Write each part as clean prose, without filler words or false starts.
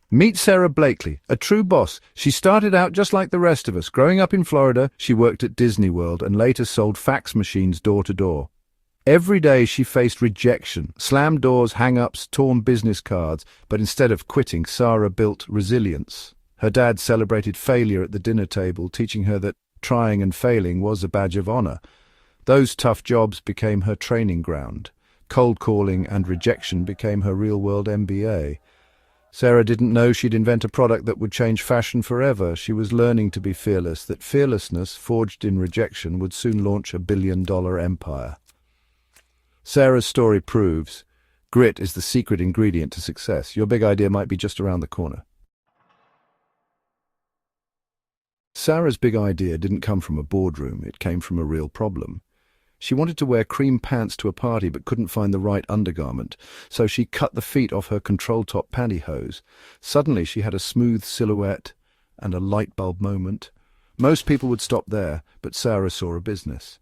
Meet Sarah Blakely, a true boss. She started out just like the rest of us. Growing up in Florida, she worked at Disney World and later sold fax machines door to door. Every day she faced rejection, slammed doors, hang-ups, torn business cards, but instead of quitting, Sara built resilience. Her dad celebrated failure at the dinner table, teaching her that trying and failing was a badge of honor. Those tough jobs became her training ground. Cold calling and rejection became her real-world MBA. Sara didn't know she'd invent a product that would change fashion forever. She was learning to be fearless, that fearlessness, forged in rejection, would soon launch a billion-dollar empire. Sara's story proves grit is the secret ingredient to success. Your big idea might be just around the corner. Sara's big idea didn't come from a boardroom. It came from a real problem. She wanted to wear cream pants to a party but couldn't find the right undergarment, so she cut the feet off her control-top pantyhose. Suddenly she had a smooth silhouette and a light bulb moment. Most people would stop there, but Sara saw a business.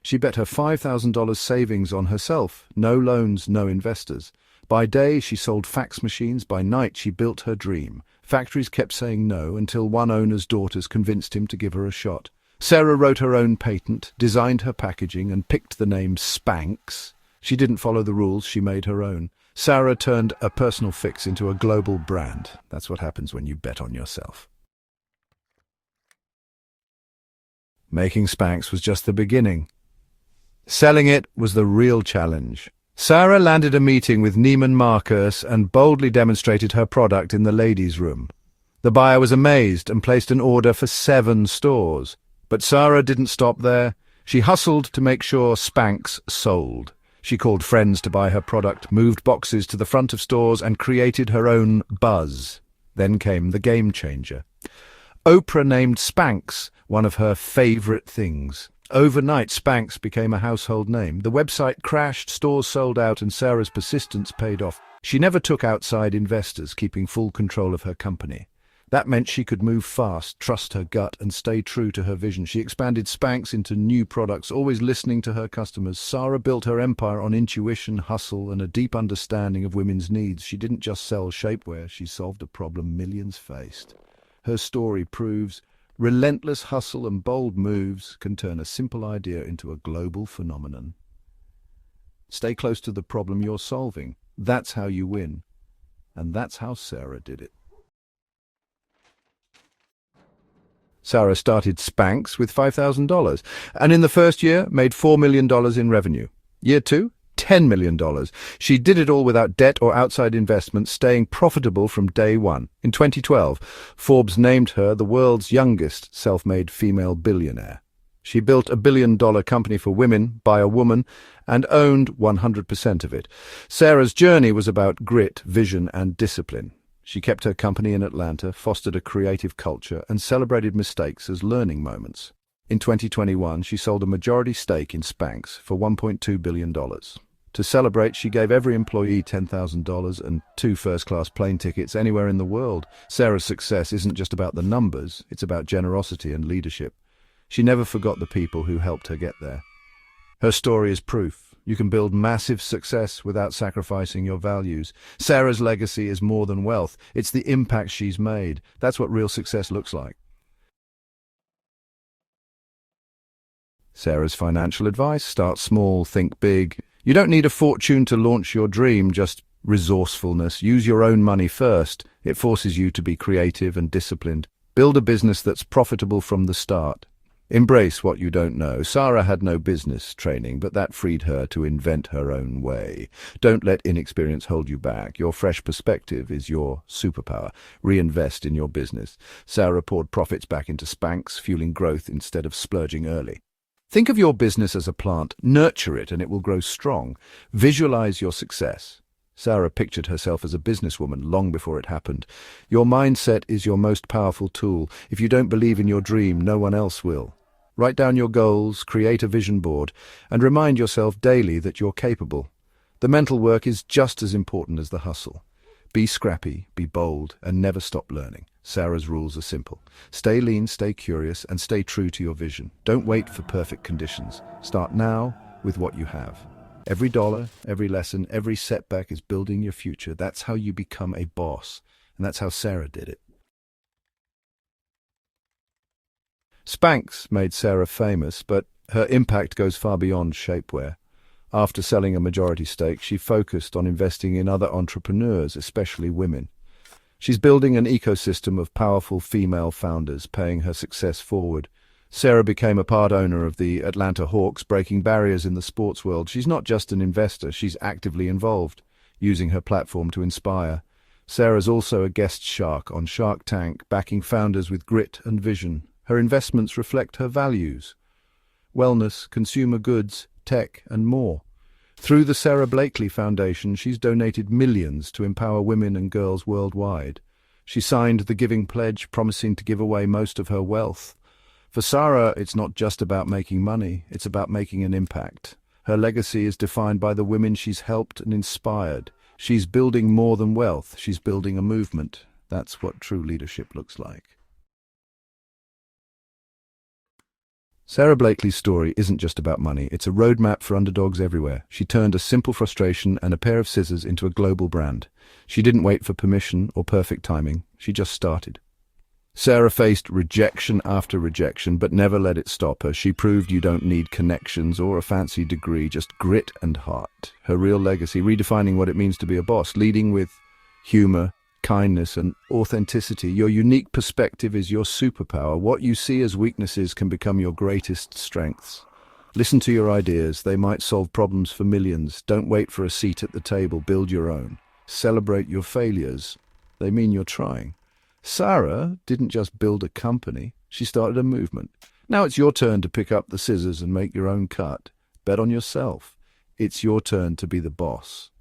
She bet her $5,000 savings on herself. No loans, no investors. By day she sold fax machines, by night she built her dream. Factories kept saying no until one owner's daughters convinced him to give her a shot. Sara wrote her own patent, designed her packaging, and picked the name Spanx. She didn't follow the rules, she made her own. Sara turned a personal fix into a global brand. That's what happens when you bet on yourself. Making Spanx was just the beginning. Selling it was the real challenge. Sara landed a meeting with Neiman Marcus and boldly demonstrated her product in the ladies' room. The buyer was amazed and placed an order for 7 stores. But Sara didn't stop there. She hustled to make sure Spanx sold. She called friends to buy her product, moved boxes to the front of stores, and created her own buzz. Then came the game changer. Oprah named Spanx one of her favorite things. Overnight, Spanx became a household name. The website crashed, stores sold out, and Sara's persistence paid off. She never took outside investors, keeping full control of her company. That meant she could move fast, trust her gut, and stay true to her vision. She expanded Spanx into new products, always listening to her customers. Sara built her empire on intuition, hustle, and a deep understanding of women's needs. She didn't just sell shapewear, she solved a problem millions faced. Her story proves relentless hustle and bold moves can turn a simple idea into a global phenomenon. Stay close to the problem you're solving. That's how you win. And that's how Sara did it. Sara started Spanx with $5,000, and in the first year made $4 million in revenue. Year 2, $10 million. She did it all without debt or outside investments, staying profitable from day one. In 2012, Forbes named her the world's youngest self-made female billionaire. She built a billion-dollar company for women by a woman and owned 100% of it. Sara's journey was about grit, vision, and discipline. She kept her company in Atlanta, fostered a creative culture, and celebrated mistakes as learning moments. In 2021, she sold a majority stake in Spanx for $1.2 billion. To celebrate, she gave every employee $10,000 and 2 first-class plane tickets anywhere in the world. Sara's success isn't just about the numbers, it's about generosity and leadership. She never forgot the people who helped her get there. Her story is proof. You can build massive success without sacrificing your values. Sara's legacy is more than wealth. It's the impact she's made. That's what real success looks like. Sara's financial advice: start small, think big. You don't need a fortune to launch your dream, just resourcefulness. Use your own money first. It forces you to be creative and disciplined. Build a business that's profitable from the start. Embrace what you don't know. Sara had no business training, but that freed her to invent her own way. Don't let inexperience hold you back. Your fresh perspective is your superpower. Reinvest in your business. Sara poured profits back into Spanx, fueling growth instead of splurging early. Think of your business as a plant. Nurture it and it will grow strong. Visualize your success. Sara pictured herself as a businesswoman long before it happened. Your mindset is your most powerful tool. If you don't believe in your dream, no one else will. Write down your goals, create a vision board, and remind yourself daily that you're capable. The mental work is just as important as the hustle. Be scrappy, be bold, and never stop learning. Sara's rules are simple. Stay lean, stay curious, and stay true to your vision. Don't wait for perfect conditions. Start now with what you have. Every dollar, every lesson, every setback is building your future. That's how you become a boss, And that's how Sara did it. Spanx made Sara famous, but her impact goes far beyond shapewear. After selling a majority stake, she focused on investing in other entrepreneurs, especially women. She's building an ecosystem of powerful female founders, paying her success forward. Sara became a part owner of the Atlanta Hawks, breaking barriers in the sports world. She's not just an investor, she's actively involved, using her platform to inspire. Sara's also a guest shark on Shark Tank, backing founders with grit and vision. Her investments reflect her values: wellness, consumer goods, tech, and more. Through the Sara Blakely Foundation, she's donated millions to empower women and girls worldwide. She signed the Giving Pledge, promising to give away most of her wealth. For Sara, it's not just about making money, it's about making an impact. Her legacy is defined by the women she's helped and inspired. She's building more than wealth, she's building a movement. That's what true leadership looks like. Sara Blakely's story isn't just about money, it's a roadmap for underdogs everywhere. She turned a simple frustration and a pair of scissors into a global brand. She didn't wait for permission or perfect timing, she just started. Sara faced rejection after rejection, but never let it stop her. She proved you don't need connections or a fancy degree, just grit and heart. Her real legacy, redefining what it means to be a boss, leading with humor, kindness, and authenticity. Your unique perspective is your superpower. What you see as weaknesses can become your greatest strengths. Listen to your ideas. They might solve problems for millions. Don't wait for a seat at the table. Build your own. Celebrate your failures. They mean you're trying. Sara didn't just build a company. She started a movement. Now it's your turn to pick up the scissors and make your own cut. Bet on yourself. It's your turn to be the boss.